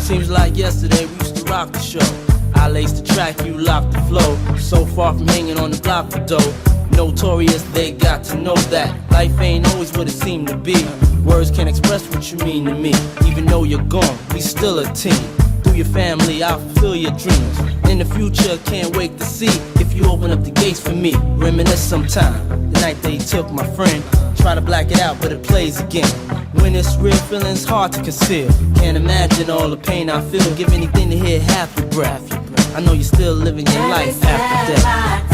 Seems like yesterday we used to rock the show. I laced the track, you locked the flow. So far from hanging on the block for dough. Notorious, they got to know that life ain't always what it seemed to be. Words can't express what you mean to me. Even though you're gone, we still a team. Through your family, I'll fulfill your dreams. In the future, can't wait to see if you open up the gates for me. Reminisce sometime, the night they took my friend. Try to black it out, but it plays again. When it's real, feeling's hard to conceal. Can't imagine all the pain I feel. Give anything to hear half your breath. I know you're still living your life after death.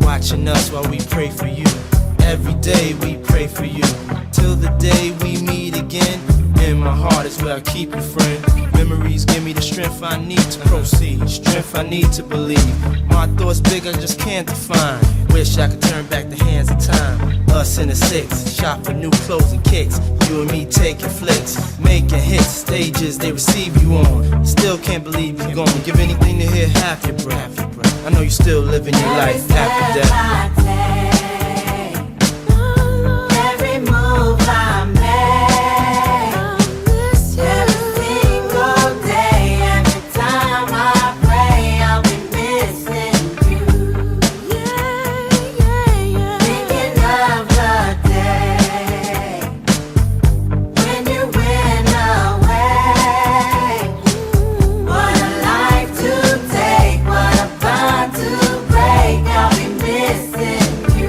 Watching us while we pray for you. Every day we pray for you. Till the day we meet again. In my heart is where I keep you, friend. Memories give me the strength I need to proceed. Strength I need to believe. My thoughts big, I just can't define. Wish I could turn back the hands of time. Us in the six, shop for new clothes and kicks. You and me taking flicks, making hits. Stages they receive you on. Still can't believe you're gone. Give anything to hear half your breath. I know you're still living your life after death. Every move I make, every single day, every time I pray, I'll be missing you. Thinking of the day when you went away. What a life to take, what a bond to break. I'll be missing you.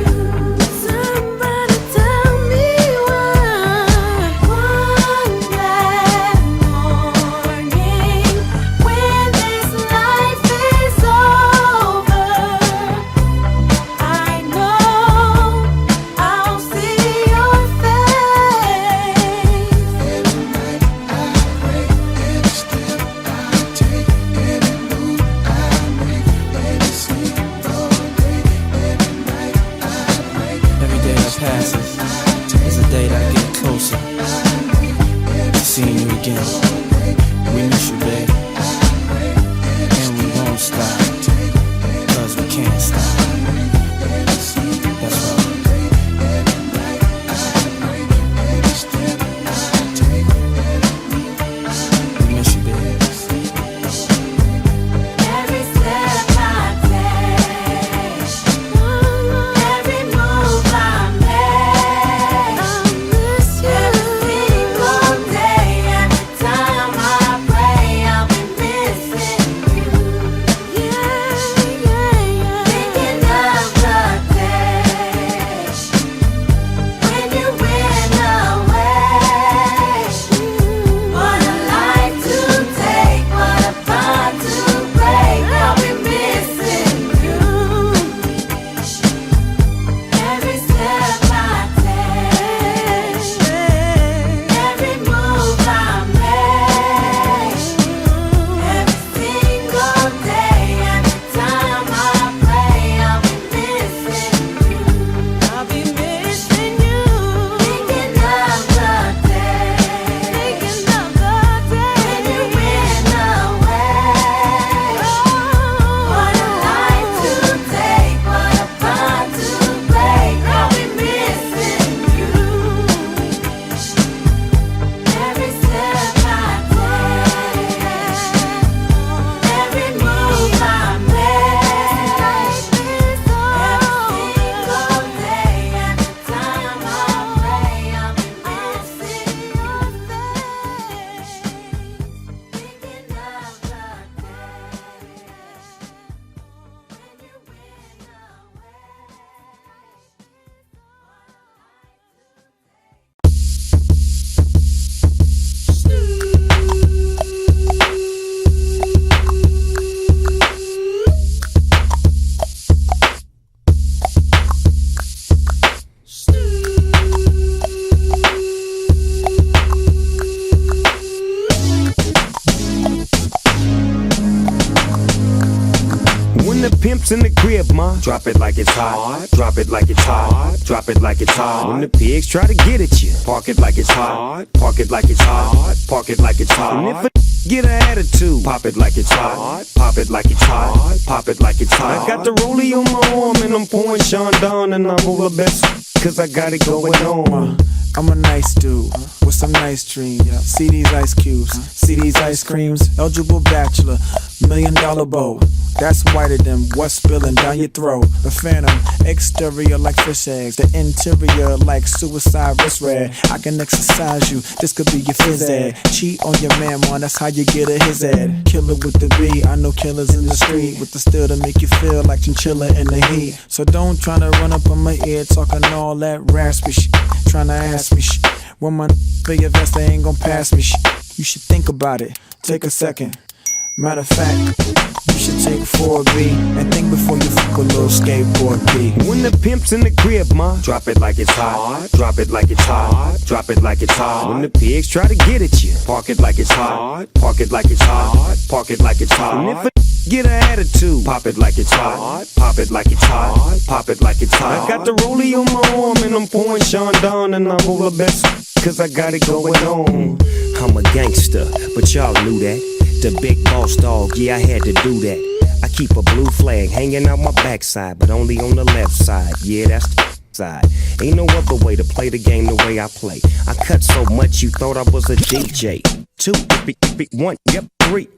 When the pimp's in the crib, ma, drop it like it's hot. Drop it like it's hot. Drop it like it's hot. When the pigs try to get at you, park it like it's hot. Park it like it's hot. Park it like it's hot. And if a get an attitude, pop it like it's hot. Pop it like it's hot. Pop it like it's hot. I got the rollie on my arm and I'm pouring Sean down and I roll the best, cause I got it going on. I'm a nice dude with some nice dreams. See these ice cubes, see these ice creams. Eligible bachelor, $1 million bow. That's whiter than what's spilling down your throat. The phantom, exterior like fish eggs, the interior like suicide wrist red. I can exercise you, this could be your phys ed. Cheat on your man, man, that's how you get a his ed. Killer with the B, I know killers in the street with the steel to make you feel like chinchilla in the heat. So don't tryna run up on my ear talking all that raspy shit, tryna ask me shit. When my for your vest, they ain't gon' pass me shit. You should think about it, take a second. Matter of fact, you should take 4B and think before you fuck a little skateboard B. When the pimp's in the crib, ma, drop it like it's hot. Drop it like it's hot. Drop it like it's hot. When the pigs try to get at you, park it like it's hot. Park it like it's hot. Park it like it's hot. And if a get an attitude, pop it like it's hot. Pop it like it's hot. Pop it like it's hot. I got the rollie on my arm and I'm pouring Sean down and I roll the best, cause I got it going on. I'm a gangster, but y'all knew that. The big boss dog, yeah, I had to do that. I keep a blue flag hanging out my backside, but only on the left side. Yeah, that's the side. Ain't no other way to play the game the way I play. I cut so much you thought I was a DJ. 2, 1, yep, 3.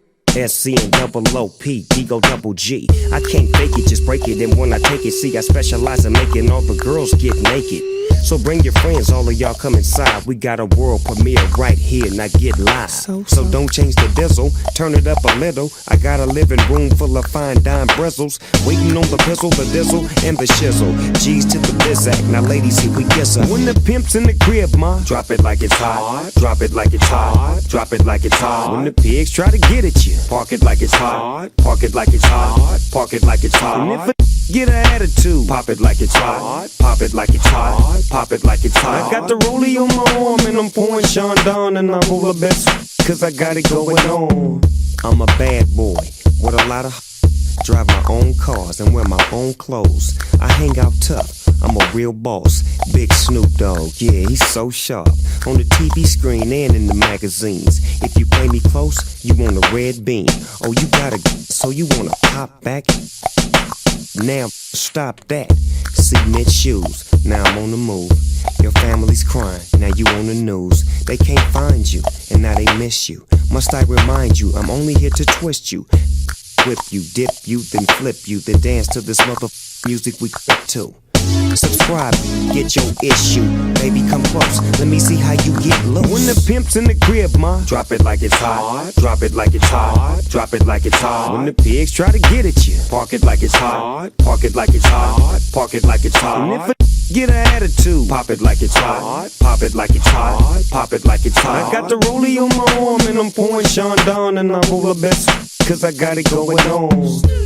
SC and double OP, Ego double G. I can't fake it, just break it. And when I take it, see, I specialize in making all the girls get naked. So bring your friends, all of y'all come inside. We got a world premiere right here, now get live. So don't change the diesel, turn it up a little. I got a living room full of fine dime bristles, waiting on the pistol, the diesel, and the shizzle. G's to the bizac, now ladies, here we kiss her. When the pimp's in the crib, ma, drop it like it's hot. Drop it like it's hot. Drop it like it's hot. When the pigs try to get at you, park it like it's hot. Park it like it's hot. Park it like it's hot. And if a get an attitude, pop it like it's hot. Pop it like it's hot. Pop it like it's hot. I got the rollie on my arm and I'm pouring Sean down and I roll the best, cause I got it going on. I'm a bad boy with a lot of drive my own cars and wear my own clothes. I hang out tough, I'm a real boss. Big Snoop Dogg, yeah, he's so sharp. On the TV screen and in the magazines. If you play me close, you want a red beam. Oh, you gotta, so you wanna pop back? Now stop that. Cement shoes, now I'm on the move. Your family's crying, now you on the news. They can't find you, and now they miss you. Must I remind you, I'm only here to twist you, whip you, dip you, then flip you, then dance to this mother music we click to. Subscribe, get your issue. Baby, come close, let me see how you get loose. When the pimp's in the crib, ma, drop it like it's hot. Drop it like it's hot. Drop it like it's hot. When the pigs try to get at you, park it like it's hot. Park it like it's hot. Park it like it's hot. And if a get an attitude, pop it like it's hot. Pop it like it's hot. Pop it like it's hot. I got the rollie on my arm and I'm pouring Sean down and I roll the best, cause I got it going on.